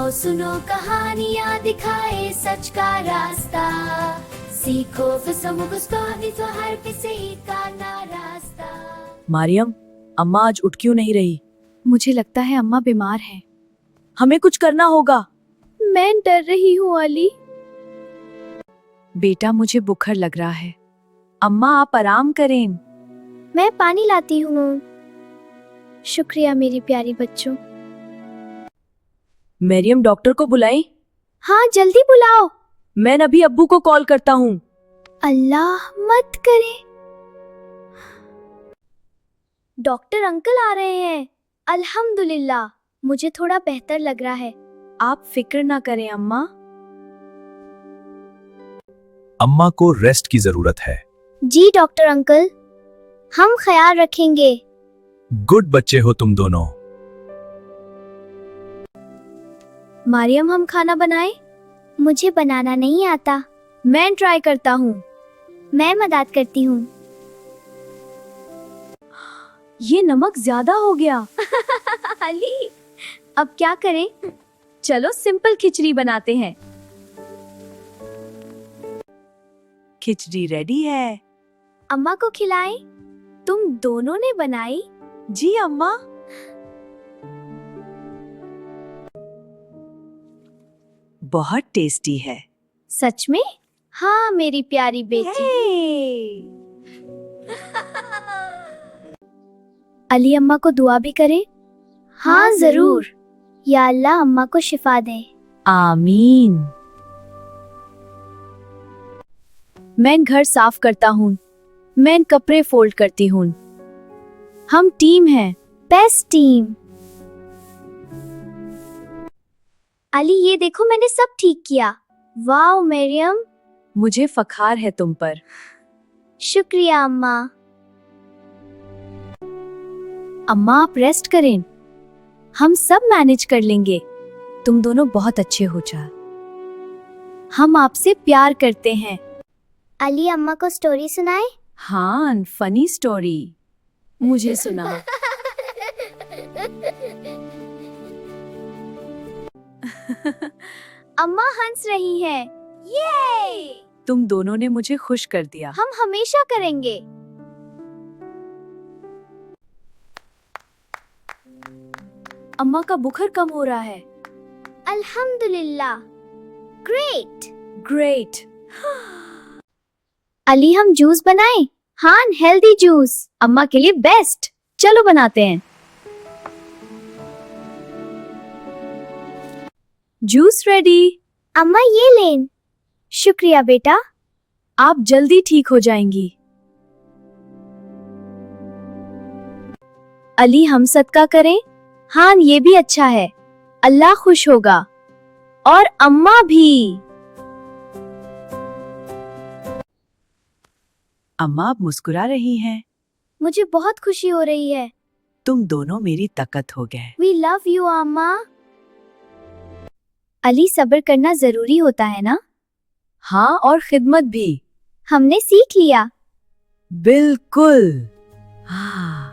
आओ सुनो कहानियाँ दिखाए सच का रास्ता, सीखो तो हर किसी का ना रास्ता। मारियम, अम्मा आज उठ क्यों नहीं रही? मुझे लगता है अम्मा बीमार है। हमें कुछ करना होगा। मैं डर रही हूँ अली। बेटा, मुझे बुखार लग रहा है। अम्मा आप आराम करें। मैं पानी लाती हूँ। शुक्रिया मेरी प्यारी बच्चों। मरियम, डॉक्टर को बुलाएं? हाँ जल्दी बुलाओ। मैं अभी अब्बू को कॉल करता हूँ। अल्लाह मत करे। डॉक्टर अंकल आ रहे हैं। अल्हम्दुलिल्लाह, मुझे थोड़ा बेहतर लग रहा है। आप फिक्र ना करें अम्मा। अम्मा को रेस्ट की जरूरत है। जी डॉक्टर अंकल, हम ख्याल रखेंगे। गुड बच्चे हो तुम दोनों। मारियम, हम खाना बनाएं? मुझे बनाना नहीं आता। मैं ट्राई करता हूँ। मैं मदद करती हूँ। ये नमक ज्यादा हो गया। अली, अब क्या करें? चलो सिंपल खिचड़ी बनाते हैं। खिचड़ी रेडी है। अम्मा को खिलाएं? तुम दोनों ने बनाई? जी अम्मा। बहुत टेस्टी है। सच में? हाँ मेरी प्यारी बेटी। अली, अम्मा को दुआ भी करें? हाँ जरूर। या अल्लाह अम्मा को शिफा दे। आमीन। मैं घर साफ करता हूँ। मैं कपड़े फोल्ड करती हूँ। हम टीम हैं। Best team. अली ये देखो, मैंने सब ठीक किया। वाओ मरियम। मुझे फखार है तुम पर। शुक्रिया अम्मा। अम्मा आप रेस्ट करें। हम सब मैनेज कर लेंगे। तुम दोनों बहुत अच्छे हो जा। हम आपसे प्यार करते हैं। अली अम्मा को स्टोरी सुनाए? हाँ, फनी स्टोरी। मुझे सुना। अम्मा हंस रही हैं। ये तुम दोनों ने मुझे खुश कर दिया। हम हमेशा करेंगे। अम्मा का बुखार कम हो रहा है। अल्हम्दुलिल्लाह। ग्रेट। ग्रेट। अली हम जूस बनाएं? हाँ हेल्दी जूस। अम्मा के लिए बेस्ट। चलो बनाते हैं। Juice ready. अम्मा ये लें। शुक्रिया बेटा। आप जल्दी ठीक हो जाएंगी। अली हम सदका करें? हाँ ये भी अच्छा है। अल्लाह खुश होगा। और अम्मा भी। अम्मा आप मुस्कुरा रही हैं। मुझे बहुत खुशी हो रही है। तुम दोनों मेरी ताकत हो गए। वी लव यू अम्मा। अली सब्र करना जरूरी होता है ना? हाँ, और खिदमत भी। हमने सीख लिया। बिल्कुल। हाँ।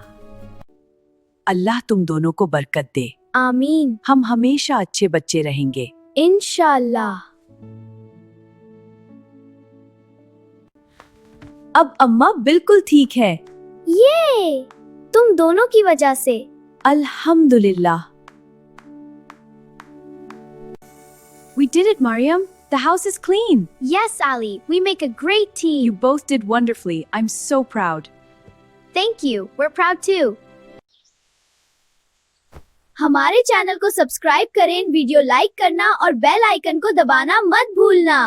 अल्लाह तुम दोनों को बरकत दे। आमीन। हम हमेशा अच्छे बच्चे रहेंगे। इंशाअल्लाह। अब अम्मा बिल्कुल ठीक है। ये तुम दोनों की वजह से। अल्हम्दुलिल्लाह। We did it, Mariam. The house is clean. Yes, Ali. We make a great team. You both did wonderfully. I'm so proud. Thank you. We're proud too. हमारे चैनल को सब्सक्राइब करें, वीडियो लाइक करना और bell icon को दबाना मत भूलना।